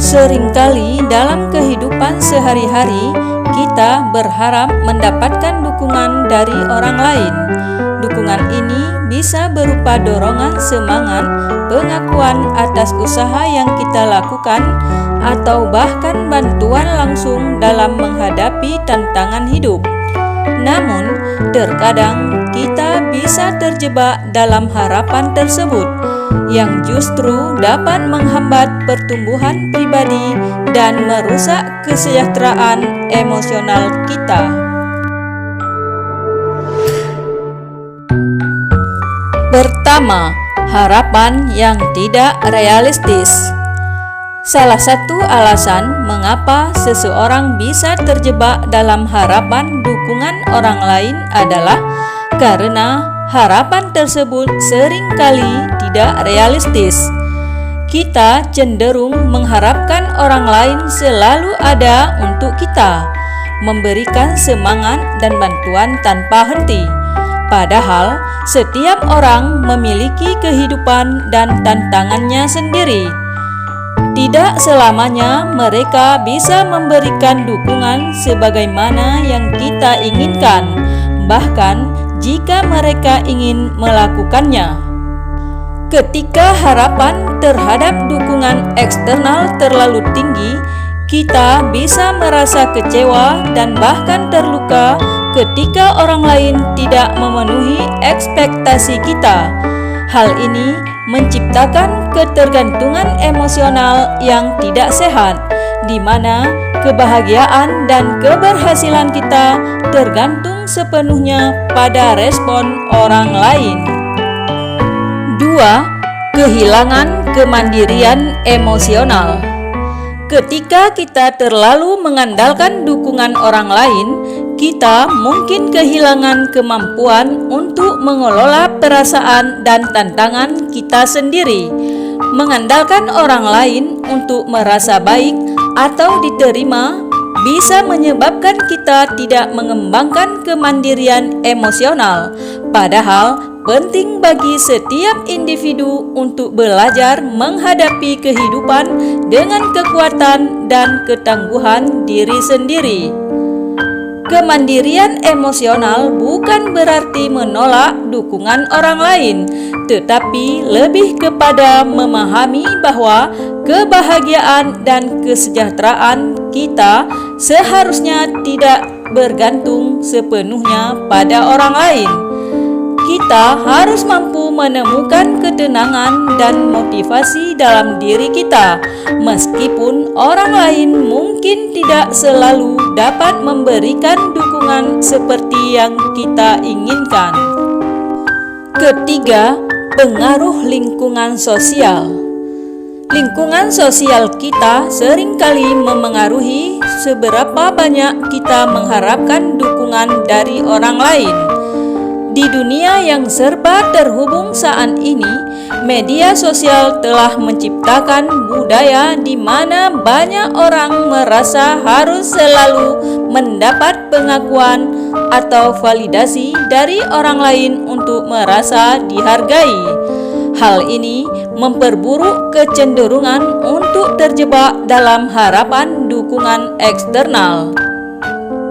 Seringkali dalam kehidupan sehari-hari kita berharap mendapatkan dukungan dari orang lain. Dukungan ini bisa berupa dorongan semangat, pengakuan atas usaha yang kita lakukan, atau bahkan bantuan langsung dalam menghadapi tantangan hidup. Namun, terkadang kita bisa terjebak dalam harapan tersebut yang justru dapat menghambat pertumbuhan pribadi dan merusak kesejahteraan emosional kita. Pertama, harapan yang tidak realistis. Salah satu alasan mengapa seseorang bisa terjebak dalam harapan dukungan orang lain adalah karena harapan tersebut seringkali tidak realistis. Kita cenderung mengharapkan orang lain selalu ada untuk kita, memberikan semangat dan bantuan tanpa henti. Padahal setiap orang memiliki kehidupan dan tantangannya sendiri. Tidak selamanya mereka bisa memberikan dukungan sebagaimana yang kita inginkan, bahkan jika mereka ingin melakukannya. Ketika harapan terhadap dukungan eksternal terlalu tinggi, kita bisa merasa kecewa dan bahkan terluka ketika orang lain tidak memenuhi ekspektasi kita. Hal ini menciptakan ketergantungan emosional yang tidak sehat, di mana kebahagiaan dan keberhasilan kita tergantung sepenuhnya pada respon orang lain. 2. Kehilangan kemandirian emosional. Ketika kita terlalu mengandalkan dukungan orang lain, kita mungkin kehilangan kemampuan untuk mengelola perasaan dan tantangan kita sendiri. Mengandalkan orang lain untuk merasa baik atau diterima bisa menyebabkan kita tidak mengembangkan kemandirian emosional. Padahal penting bagi setiap individu untuk belajar menghadapi kehidupan dengan kekuatan dan ketangguhan diri sendiri. Kemandirian emosional bukan berarti menolak dukungan orang lain, tetapi lebih kepada memahami bahwa kebahagiaan dan kesejahteraan kita seharusnya tidak bergantung sepenuhnya pada orang lain. Kita harus mampu menemukan ketenangan dan motivasi dalam diri kita, meskipun orang lain mungkin tidak selalu dapat memberikan dukungan seperti yang kita inginkan. Ketiga, pengaruh lingkungan sosial. Lingkungan sosial kita seringkali memengaruhi seberapa banyak kita mengharapkan dukungan dari orang lain. Di dunia yang serba terhubung saat ini, media sosial telah menciptakan budaya di mana banyak orang merasa harus selalu mendapat pengakuan atau validasi dari orang lain untuk merasa dihargai. Hal ini memperburuk kecenderungan untuk terjebak dalam harapan dukungan eksternal.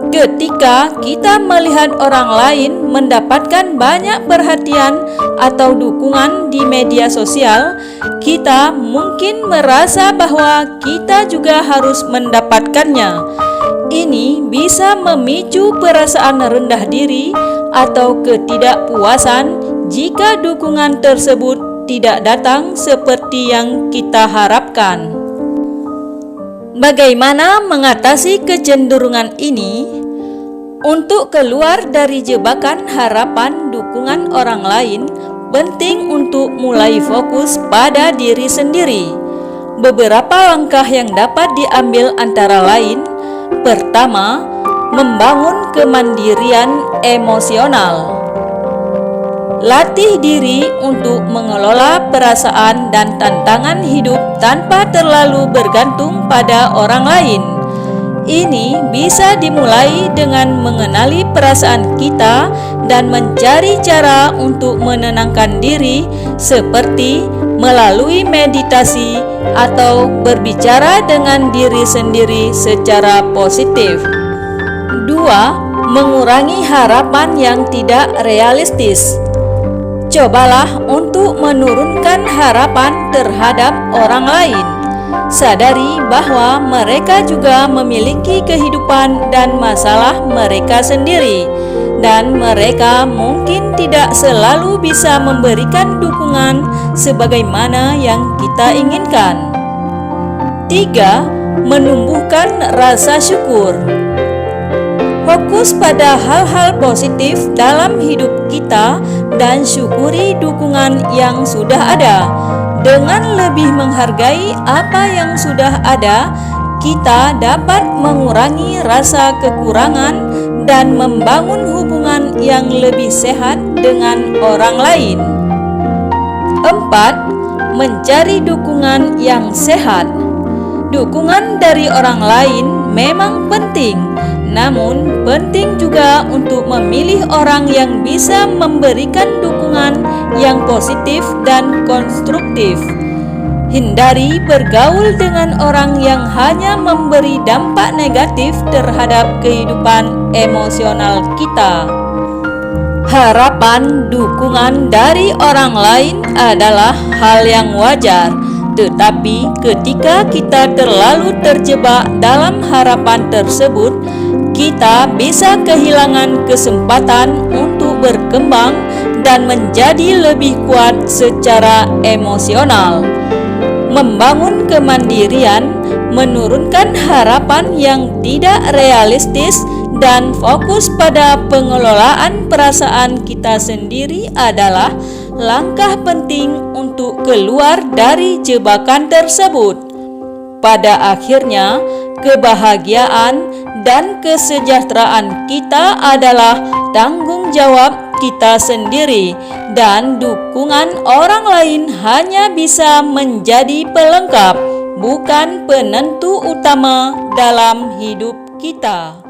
Ketika kita melihat orang lain mendapatkan banyak perhatian atau dukungan di media sosial, kita mungkin merasa bahwa kita juga harus mendapatkannya. Ini bisa memicu perasaan rendah diri atau ketidakpuasan jika dukungan tersebut tidak datang seperti yang kita harapkan. Bagaimana mengatasi kecenderungan ini? Untuk keluar dari jebakan harapan dukungan orang lain, penting untuk mulai fokus pada diri sendiri. Beberapa langkah yang dapat diambil antara lain: pertama, membangun kemandirian emosional. Latih diri untuk mengelola perasaan dan tantangan hidup tanpa terlalu bergantung pada orang lain. Ini bisa dimulai dengan mengenali perasaan kita dan mencari cara untuk menenangkan diri, seperti melalui meditasi atau berbicara dengan diri sendiri secara positif. 2. Mengurangi harapan yang tidak realistis. Cobalah untuk menurunkan harapan terhadap orang lain. Sadari bahwa mereka juga memiliki kehidupan dan masalah mereka sendiri, dan mereka mungkin tidak selalu bisa memberikan dukungan sebagaimana yang kita inginkan. 3. Menumbuhkan rasa syukur. Fokus pada hal-hal positif dalam hidup kita dan syukuri dukungan yang sudah ada. Dengan lebih menghargai apa yang sudah ada, kita dapat mengurangi rasa kekurangan dan membangun hubungan yang lebih sehat dengan orang lain. 4. Mencari dukungan yang sehat. Dukungan dari orang lain memang penting, namun penting juga untuk memilih orang yang bisa memberikan dukungan yang positif dan konstruktif. Hindari bergaul dengan orang yang hanya memberi dampak negatif terhadap kehidupan emosional kita. Harapan dukungan dari orang lain adalah hal yang wajar, tetapi ketika kita terlalu terjebak dalam harapan tersebut, kita bisa kehilangan kesempatan untuk berkembang dan menjadi lebih kuat secara emosional. Membangun kemandirian, menurunkan harapan yang tidak realistis, dan fokus pada pengelolaan perasaan kita sendiri adalah langkah penting untuk keluar dari jebakan tersebut. Pada akhirnya, kebahagiaan dan kesejahteraan kita adalah tanggung jawab kita sendiri, dan dukungan orang lain hanya bisa menjadi pelengkap, bukan penentu utama dalam hidup kita.